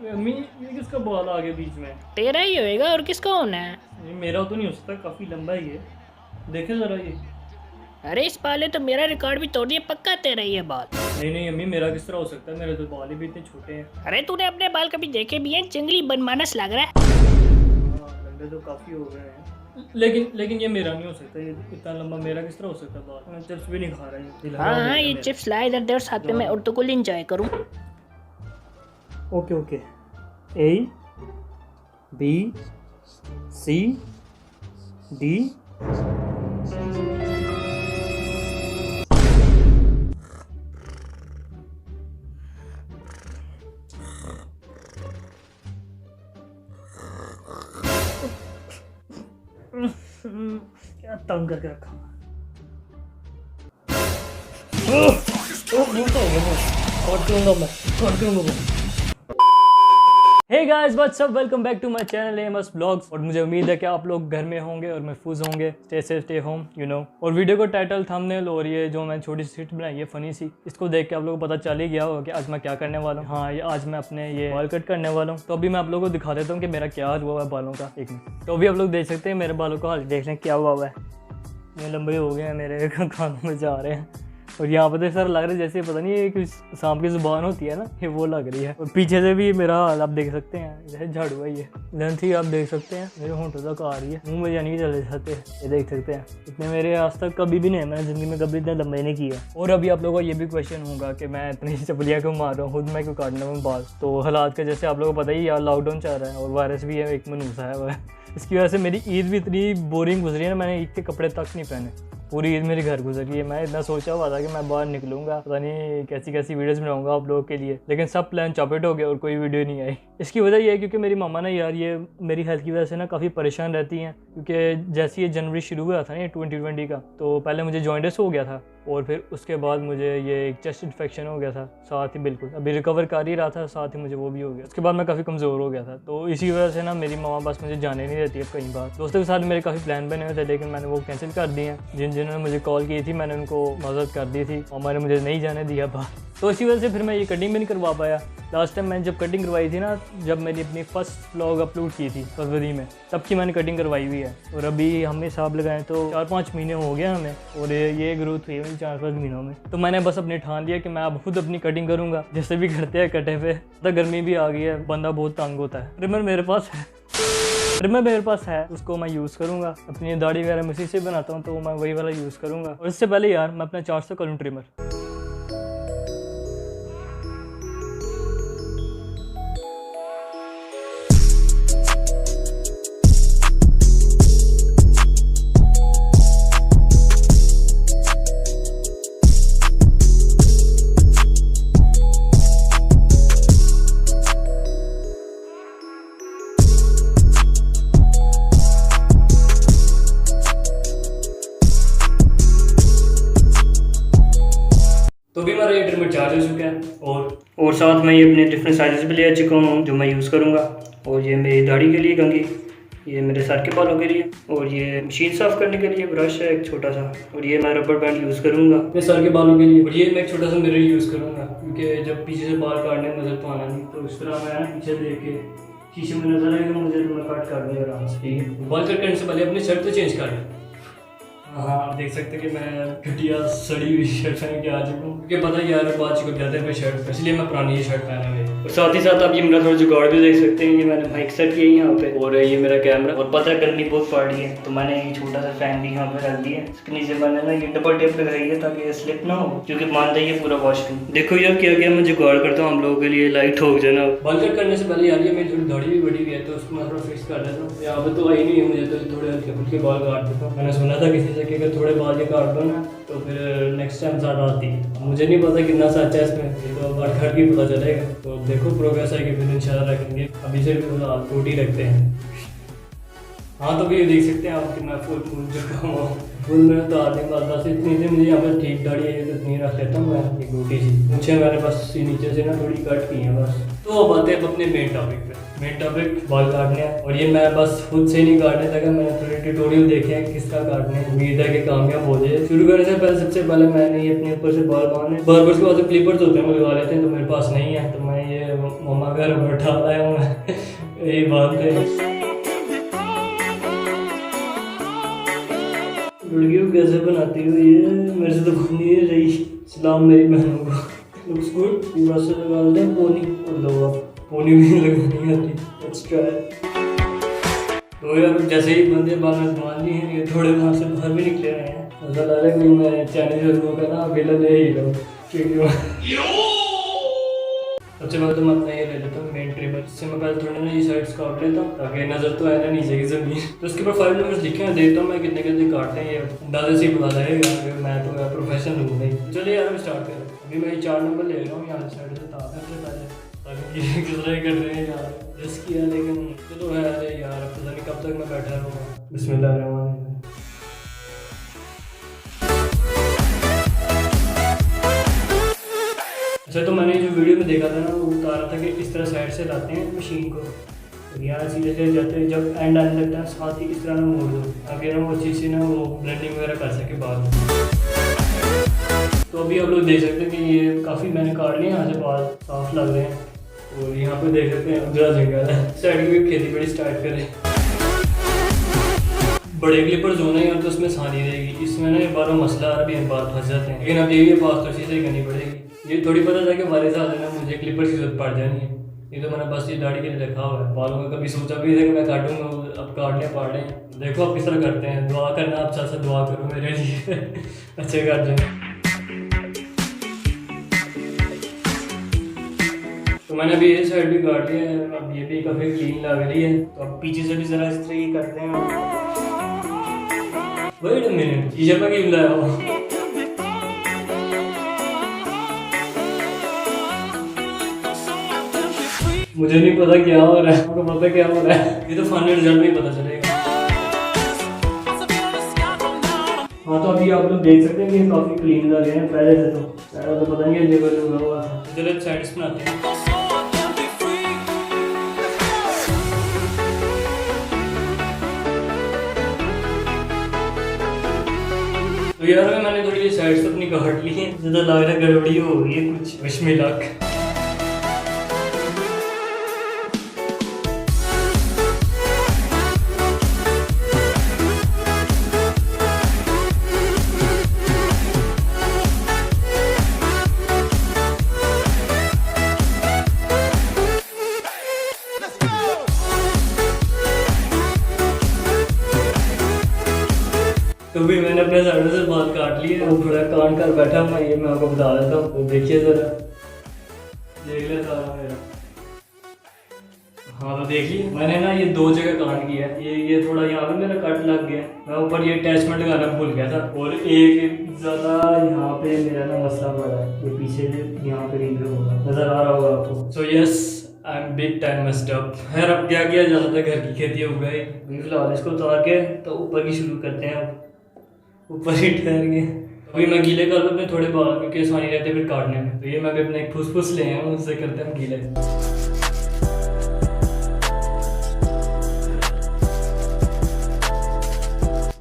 अम्मी ये किसका बाल आ गया बीच में? तेरा ही होएगा और किसका होना है? ये मेरा तो नहीं हो सकता, काफी लंबा ही है। देखे जरा ये। अरे इस बाले तो मेरा रिकॉर्ड भी तोड़ दिया, पक्का तेरा ही है बाल। नहीं नहीं अम्मी, मेरा किस तरह हो सकता है? मेरे तो बाल ही भी इतने छोटे हैं। अरे तूने अपने बाल कभी देखे भी हैं? जंगली बनमानस लग रहा है। हाँ लंबे तो काफी हो गए हैं, लेकिन ये मेरा नहीं हो सकता। ये इतना लंबा मेरा किस तरह हो सकता है बाल? मैं चिप्स भी नहीं खा रहा हूँ। हाँ ये चिप्स ला इधर दे और साथ में मैं उर्दू को एंजॉय करूँ। Okay okay. A B C D क्या तंग करके रखा। Hey guys what's up, welcome back to my channel MS vlogs. और मुझे उम्मीद है कि आप लोग घर में होंगे और महफूज होंगे। Stay safe, stay home, you know. और वीडियो को टाइटल, थंबनेल और ये जो मैं छोटी सी स्क्रिप्ट बनाई है फनी सी, इसको देख के आप लोगों को पता चल ही गया होगा कि आज मैं क्या करने वाला हूँ। हाँ, ये आज मैं अपने ये बाल कट करने वाला हूँ। तो अभी मैं आप लोगों को दिखा देता हूँ कि मेरा क्या हाल हुआ है बालों का। एक मिनट। तो अभी आप लोग देख सकते हैं मेरे बालों का हाल, देख लें क्या हुआ है। ये लंबे हो गए हैं, मेरे कानों में जा रहे हैं। और यहाँ पर तो सर लग रहा है जैसे पता नहीं ये कुछ सांप की जुबान होती है ना, ये वो लग रही है। और पीछे से भी मेरा हाल आप देख सकते हैं, जैसे झाड़ू है। ये लेंथ ही आप देख सकते हैं, मेरे होंठों तक आ रही है, मुंह में जाने की चले जाते हैं। ये देख सकते हैं, इतने मेरे आज तक कभी भी नहीं है, मैंने ज़िंदगी में कभी इतने लंबे नहीं किए। और अभी आप लोगों को ये भी क्वेश्चन होगा कि मैं इतनी चपलियाँ क्यों मार रहा हूँ, खुद मैं क्यों काटना हूँ बाल। तो हालात का जैसे आप लोगों को पता ही यार, लॉकडाउन चल रहा है और वायरस भी है, एक मनूसा है वह। इसकी वजह से मेरी ईद भी इतनी बोरिंग गुजरी है ना, मैंने ईद के कपड़े तक नहीं पहने। पूरी ईद मेरे घर गुजरी है। मैं इतना सोचा हुआ था कि मैं बाहर निकलूंगा, पता नहीं कैसी कैसी वीडियोस बनाऊंगा आप लोगों के लिए, लेकिन सब प्लान चौपट हो गए और कोई वीडियो नहीं आई। इसकी वजह यह है क्योंकि मेरी मामा ना यार, ये मेरी हेल्थ की वजह से ना काफ़ी परेशान रहती हैं। क्योंकि जैसे ये जनवरी शुरू हुआ था ना, ये 2020 का, तो पहले मुझे जॉइंटिस हो गया था और फिर उसके बाद मुझे ये एक चेस्ट इन्फेक्शन हो गया था साथ ही। बिल्कुल अभी रिकवर कर ही रहा था, साथ ही मुझे वो भी हो गया। उसके बाद मैं काफ़ी कमज़ोर हो गया था। तो इसी वजह से ना मेरी मामा बस मुझे जाने नहीं देती है कहीं बार। दोस्तों के साथ मेरे काफ़ी प्लान बने हुए थे, लेकिन मैंने वो कैंसिल कर दिए हैं। जिन्होंने मुझे कॉल की थी मैंने उनको मदद कर दी थी, मामा ने मुझे नहीं जाने दिया बाहर। तो इसी वजह से फिर मैं ये कटिंग भी नहीं करवा पाया। लास्ट टाइम मैंने जब कटिंग करवाई थी ना, जब मैंने अपनी फर्स्ट व्लॉग अपलोड की थी फरवरी में, तब की मैंने कटिंग करवाई हुई है। और अभी हमने हिसाब लगाए तो 4-5 महीने हो गया हमें, और ये ग्रोथ हुई है 4-5 महीनों में। तो मैंने बस अपने ठान लिया कि मैं अब खुद अपनी कटिंग करूँगा, जैसे भी करते हैं कटे पे। तो गर्मी भी आ गई है, बंदा बहुत तंग होता है। ट्रिमर मेरे पास है, उसको मैं यूज़ करूँगा। अपनी दाढ़ी वगैरह मैं उसी से बनाता हूँ, तो मैं वही वाला यूज़ करूँगा। और इससे पहले यार मैं अपना 400 करूँ ट्रिमर। तो भी मेरा ये ट्रिमर चार्ज हो चुका है, और साथ में ये अपने डिफरेंट साइजेस भी ले आ चुका हूँ जो मैं यूज़ करूँगा। और ये मेरी दाढ़ी के लिए कंघी, ये मेरे सर के बालों के लिए, और ये मशीन साफ़ करने के लिए ब्रश है एक छोटा सा, और ये मैं रबर बैंड यूज़ करूँगा मेरे सर के बालों के लिए। और ये मैं एक छोटा सा मिरर यूज़ करूँगा, क्योंकि जब पीछे से बाल काटने में नजर तो आना नहीं, तो इस तरह मैं पीछे देख के शीशे में नजर आएगा मुझे, तो मैं कट कर दूँगा आराम से। ठीक है, बाल कट करने से पहले अपनी शर्ट तो चेंज कर लें। हाँ आप देख सकते हैं कि मैं घटिया सड़ी हुई शर्ट पहन के आ चुका हूँ, क्योंकि पता है यार बात चिपक जाते हैं फिर शर्ट पर, इसलिए मैं पुरानी ये शर्ट पहना हुई। और साथ ही साथ आप ये मेरा थोड़ा जुगाड़ भी देख सकते हैं, ये मैंने माइक सेट किया यहाँ पे, और ये मेरा कैमरा। और पता है गर्मी बहुत पड़ रही है, तो मैंने ये छोटा सा फैन भी यहाँ पे रख दिया। इसके नीचे मैंने ना ये डबल टेप लगाई है ताकि ये स्लिप ना हो, क्योंकि मान जाइए पूरा वॉशरूम। देखो यार क्या क्या मैं जुगाड़ करता हूँ हम लोगों के लिए, लाइट हो जाना। बाल कट करने से पहले यार ये मेरी थोड़ी दाढ़ी भी बड़ी हुई है, तो उसको मैं थोड़ा फिक्स कर देता हूँ। यहाँ पे तो आई नहीं है मुझे, तो थोड़े हल्के फुल्के बाल काट देता हूँ। मैंने सुना था किसी से कि अगर थोड़े बाल काट दो ना तो फिर नेक्स्ट टाइम ज़्यादा आती है। मुझे नहीं पता कितना सच है इसमें, ये तो बाल काट के पता चलेगा। तो देखो प्रोग्रेस है कि फिर इंशाल्लाह रखेंगे, अभी से भी थोड़ा टूटी रखते हैं। हाँ, तो भी देख सकते हैं आप कि मैं फुल फूल चुका हूँ। फुल में तो आदमी बस इतनी थी मुझे यहाँ पर ठीक दाढ़ी है, तो इतनी रख लेता हूँ मैं, एक रोटी सी मुझे मैंने बस नीचे से ना थोड़ी कट की है बस। तो अब आते हैं अपने मेन टॉपिक पे। मेन टॉपिक बाल काटने हैं, और ये मैं बस खुद से नहीं काटने लगा, मैंने थोड़े ट्यूटोरियल देखे हैं किस तरह काटने हैं। उम्मीद है कि कामयाब हो जाए। शुरू करने से पहले सबसे पहले मैंने ये अपने ऊपर से बाल बांधने, बार्बर्स के पास क्लिपर्स होते हैं वो लगा लेते हैं, तो मेरे पास नहीं है, तो मैं ये मम्मा घर बैठा आया हूँ यही बांधते हैं। लड़कियों को कैसे बनाती हो ये, मेरे से तो बन नहीं रही। सलाम मेरी बहनों को। Looks good. बस से लगा लेते हैं पोनी, और लो आप पोनी भी लगानी आती। Let's try. तो यार जैसे ही बंदे बाल में बांध ली हैं, ये थोड़े वहाँ से बाहर भी निकले रहे हैं। ऐसा लग रहा है कि मैं चाइनीज लोगों का ना विलन ले ही लो, क्योंकि सबसे पहले तो मैं ये ले लेता हूँ मेन ट्रिमर। इससे मैं पहले थोड़ा ना ये साइड्स काट लेता हूँ ताकि नज़र तो आए ना नीचे की ज़मीन। तो उसके ऊपर 5 नंबर्स लिखे हैं, देखता हूँ मैं कितने कितने काटते हैं, ये अंदाजे से ही पता लगेगा। मैं तो यार प्रोफेशनल हूँ नहीं। चलिए यार मैं स्टार्ट करें। अभी मैं 4 नंबर ले रहा हूँ यहाँ साइड से, ताकि किस तरह कर रहे हैं यार, रिस्क किया लेकिन चलो है। अरे यार पता नहीं कब तक मैं बैठा रहूँगा। बिस्मिल्लाह। अच्छा, तो मैंने जो वीडियो में देखा था ना, वो बता रहा था कि इस तरह साइड से लाते हैं मशीन को, और यहाँ सीधे से जाते हैं, जब एंड आने लगता है साथ ही इस तरह ना मोड़ दो, ताकि ना वो अच्छी सी ना वो ब्लेंडिंग वगैरह कर सके बाद में। तो अभी आप लोग देख सकते हैं कि ये काफ़ी मैंने काट लिया, यहाँ से बाल साफ लग रहे हैं। और यहाँ पे देख सकते हैं उधर जगह है, साइड की भी खेती बड़ी स्टार्ट करें। बड़े क्लिपर्स होना है तो उसमें आसानी रहेगी। इसमें ना बार मसला आ रहा है, बाल फंस जाते हैं, लेकिन अब ये पास तो चीज़ें करनी पड़ेगी। ये थोड़ी पता था कि हमारे साथ है ना मुझे क्लिपर्स की जरूरत पड़ जानी है। ये तो मैंने बस ये दाढ़ी के लिए रखा हुआ है। बालों का कभी सोचा भी था कि मैं काटूंगा, अब काटने पड़ रहे हैं। देखो आप किस तरह करते हैं, दुआ करना आप साथ साथ दुआ करो मेरे लिए अच्छे काट जाए। तो मैंने अभी ये साइड भी काट लिया है, अब ये भी काफ़ी क्लीन लग रही है। तो अब पीछे से भी ज़रा इस तरह ही करते हैं। वेट अ मिनट, शीशे पे क्यों लाया हो? मुझे नहीं पता क्या हो रहा है, आपको पता क्या हो रहा है? ये तो फाइनल रिजल्ट में ही पता चलेगा। हाँ, तो अभी आप लोग देख सकते हैं कि काफ़ी क्लीन लग रहे हैं पहले से। तो पता नहीं है लेवल हुआ हुआ था। चलो साइड्स बनाते हैं। तो यार मैंने थोड़ी ये साइड्स अपनी काट ली है, ज़्यादा लग रहा है गड़बड़ी हो रही है कुछ, विश में लक। तो भी मैंने अपने साइड से बाल काट लिए, वो थोड़ा कान कर बैठा मैं, ये मैं आपको बता देता हूँ। तो देखिए ज़रा, देख ले सारा मेरा। हाँ, तो देखिए मैंने ना ये 2 जगह काट किया है। ये थोड़ा यहाँ पे मेरा कट लग गया, मैं ऊपर ये अटैचमेंट लगाना भूल गया था। और एक ज़्यादा यहाँ पे मेरा ना मसला पड़ा है, ये पीछे से यहाँ पे रिंग होगा, नज़र आ रहा होगा आपको। So yes, I am big time messed up. खैर अब क्या किया जा सकता है, घर की खेती हो गई। फिलहाल इसको उतार के तो ऊपर की शुरू करते हैं। अब ऊपर ही ठहर गए। अभी मैं गीले कर अपने थोड़े बाल, क्योंकि आसानी रहते फिर काटने में। तो ये मैं भी अपने एक फुसफुस ले आया हूँ, उससे करते हैं गीले।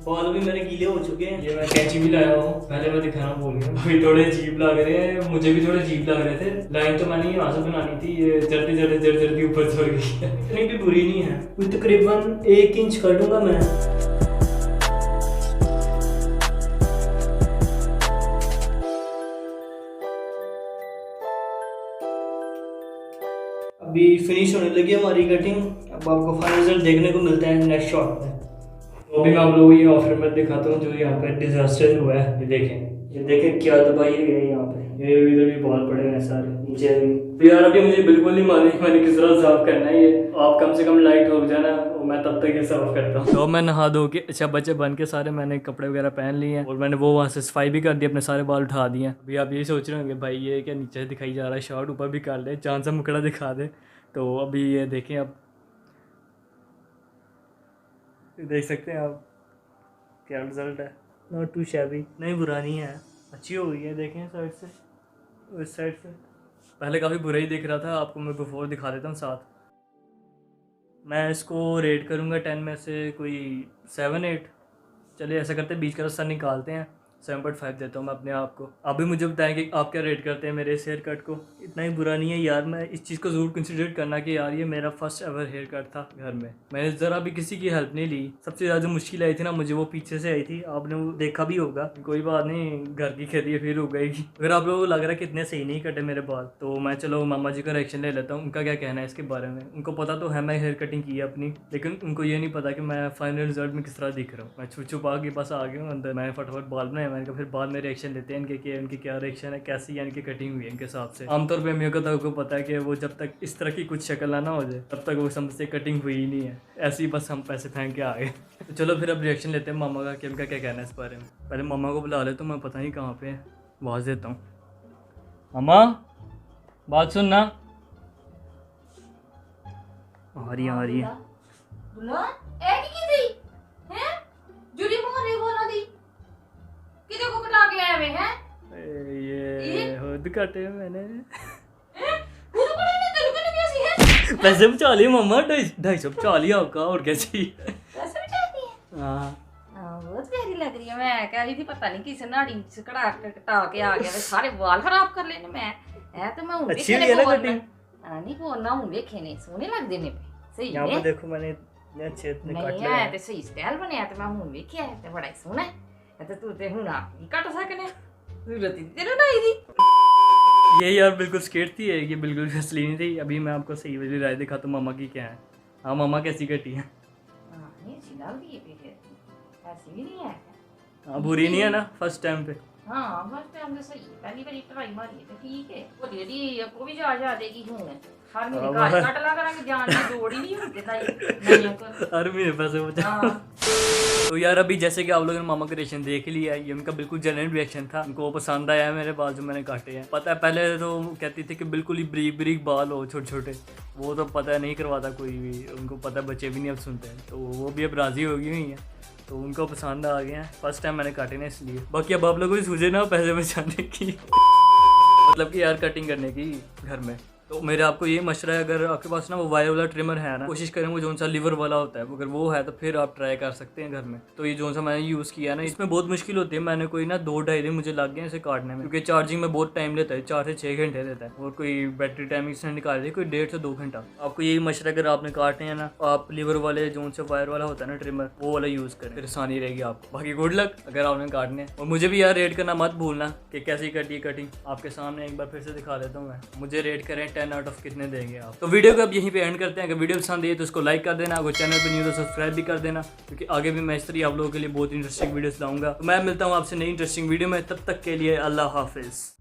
बाल भी मेरे गीले हो चुके हैं। ये मैं कैंची भी लाया हूँ, पहले मैं दिखाना भूल गया। अभी थोड़े अजीब लग रहे हैं, मुझे भी थोड़े अजीब लग रहे थे। लाइन तो मैंने यहाँ से बनानी थी, ये जल्दी ऊपर चढ़ गई। इतनी भी बुरी नहीं है, कुछ तकरीबन 1 इंच काटूंगा मैं। अभी फिनिश होने लगी हमारी कटिंग। अब आपको फाइनल रिजल्ट देखने को मिलता है नेक्स्ट शॉट में। तो अभी मैं आप लोगों को ये ऑफर में दिखाता हूँ जो यहाँ पे डिजास्टर हुआ है। ये देखें क्या दबाई गई है यहाँ पे। ये इधर भी बहुत बड़े हैं सारे, नीचे भी। तो यार अभी मुझे बिल्कुल नहीं मालूम मैंने किस तरह साफ करना है। ये आप कम से कम लाइट हो जाना, मैं तब तक ये साफ करता हूँ। तो मैं नहा धो के अच्छा बच्चे बन के सारे मैंने कपड़े वगैरह पहन लिए हैं, और मैंने वो वहाँ से सफाई भी कर दी, अपने सारे बाल उठा दिए। अभी आप यही सोच रहे होंगे भाई ये क्या नीचे से दिखाई जा रहा है, शॉर्ट ऊपर भी कर ले, चांद सा मुकड़ा दिखा दे। तो अभी ये देखें, अब देख सकते हैं आप क्या रिजल्ट है। नॉट टू शैबी, नहीं बुरा नहीं है, अच्छी हो गई है। देखें साइड से, इस साइड से पहले काफ़ी बुरा ही दिख रहा था, आपको मैं बिफोर दिखा देता हूँ साथ। मैं इसको रेट करूँगा 10 में से कोई 7-8। चलिए ऐसा करते हैं, बीच का रास्ता निकालते हैं, 7.5 देता हूँ मैं अपने आप को। आप भी मुझे बताएं कि आप क्या रेट करते हैं मेरे इस हेयर कट को। इतना ही बुरा नहीं है यार, मैं इस चीज़ को ज़रूर कंसिडर करना कि यार ये मेरा फर्स्ट एवर हेयर कट था घर में। मैंने ज़रा भी किसी की हेल्प नहीं ली। सबसे ज़्यादा जो मुश्किल आई थी ना मुझे, वो पीछे से आई थी, आपने वो देखा भी होगा। कोई बात नहीं, घर की खेती है फिर हो गई। अगर आप लोगों को लग रहा है कि इतने सही नहीं कटे मेरे बाल, तो मैं चलो मामा जी का रिएक्शन ले लेता हूँ, उनका क्या कहना है इसके बारे में। उनको पता तो है मैं हेयर कटिंग की है अपनी, लेकिन उनको ये नहीं पता कि मैं फाइनल रिजल्ट में किस तरह दिख रहा हूँ। मैं छुप छुपा के बस आ गया हूँ अंदर। मैं फटाफट बाल बनाया, मैंने कहा फिर बाद में रिएक्शन लेते हैं इनके कि उनकी क्या रिएक्शन है, कैसी है इनकी कटिंग हुई है इनके हिसाब से। आमतौर पर अम्मियों को तो आपको पता है कि वो जब तक इस तरह की कुछ शक्ल ना हो जाए तब तक वो समझते कटिंग हुई ही नहीं है, ऐसे ही बस हम पैसे फेंक के आ गए। तो चलो फिर अब रिएक्शन लेते हैं मामा का कि उनका क्या कहना है इस बारे में। पहले मामा को बुला ले, तो मैं पता नहीं कहाँ पे आवाज़ देता हूँ। मामा बात सुन ना। आ रही है बुलान ए की दी हैं जुड़ी मोरे बोला दी किदे को कटा के आए वे हैं ये खुद काटे मैंने। खुद को नहीं तेरे को नहीं ऐसी है पैसे बचा लिए मामा, 250 बचा लिया आपका, और क्या चाहिए। पैसे बचाती है। हाँ बहुत प्यारी लग रही है। मैं कह रही थी पता नहीं किस नाड़ी से कटा के आ गया, सारे बाल खराब कर लेने। मैं है तो मैं हूं अच्छी है ना कटिंग। नहीं बोलना हूं देखे नहीं सोने लग देने पे सही यहाँ पे है। देखो मैंने इतने अच्छे इतने काट नहीं लिए है ते सही स्टाइल बनया ते मैं हूं वेख्या है ते बड़ा ही सोहना है ते तू ते हुन आप ही कट सकने जरूरत ही तेरे नहीं दी। ये यार बिल्कुल स्केट थी, ये बिल्कुल असली नहीं थी। अभी मैं आपको सही वाली राय दिखा तो मामा की क्या है। हाँ मामा कैसी कटी है। हां नहीं सीधा भी है फिर ऐसी भी नहीं है। हाँ बुरी नहीं है ना फर्स्ट टाइम पे। हाँ फर्स्ट टाइम तो सही है, पहली बार ट्राई मारी है तो ठीक है। वो दीदी आपको भी जा देगी हूं हर महीने का कट लगा रहा कि जान की जोड़ ही नहीं होती नहीं कर हर महीने पैसे बचा। तो यार अभी जैसे कि आप लोगों ने मामा का रिएक्शन देख लिया है, ये उनका बिल्कुल जेन्युइन रिएक्शन था। उनको पसंद आया मेरे बाल जो मैंने काटे हैं। पता है पहले तो कहती थी कि बिल्कुल ही ब्रीक ब्रीक बाल हो छोटे छोटे, वो तो पता नहीं करवाता कोई भी, उनको पता बच्चे भी नहीं अब सुनते हैं। तो वो भी अब राज़ी हो गई हुई हैं, तो उनको पसंद आ गया है। फर्स्ट टाइम मैंने काटे ना इसलिए। बाकी अब आप लोगों को सूझे ना पैसे बचाने की मतलब कि यार कटिंग करने की घर में। तो मेरे आपको ये मशवरा है, अगर आपके पास ना वो वायर वाला ट्रिमर है ना, कोशिश करें वो जो सा लीवर वाला होता है, अगर वो है तो फिर आप ट्राई कर सकते हैं घर में। तो ये जो सा मैंने यूज़ किया ना, इसमें बहुत मुश्किल होती है। मैंने कोई ना 2-2.5 दिन मुझे लग गए इसे काटने में, क्योंकि चार्जिंग में बहुत टाइम लेता है, 4 से 6 घंटे लेता है। और कोई बैटरी टाइमिंग से निकाल रही कोई 1.5 से 2 घंटा। आपको यही मशवरा, अगर आपने काटने हैं ना, आप लीवर वाले जो से वायर वाला होता है ना ट्रिमर, वो वाला यूज़ करें, फिर आसानी रहेगी आपको। बाकी गुड लक अगर आपने काटने हैं। और मुझे भी यार रेट करना मत भूलना कि कैसी कटी कटिंग। आपके सामने एक बार फिर से दिखा देता हूँ मैं, मुझे रेट करें 10 आउट ऑफ कितने देंगे आप। तो वीडियो को अब यहीं पे एंड करते हैं। अगर वीडियो पसंद आई तो उसको लाइक कर देना, अगर चैनल पे न्यू तो सब्सक्राइब भी कर देना, क्योंकि आगे भी मैं इस तरह आप लोगों के लिए बहुत इंटरेस्टिंग वीडियोस लाऊंगा। तो मैं मिलता हूँ आपसे नई इंटरेस्टिंग वीडियो में, तब तक के लिए अल्लाह हाफिज़।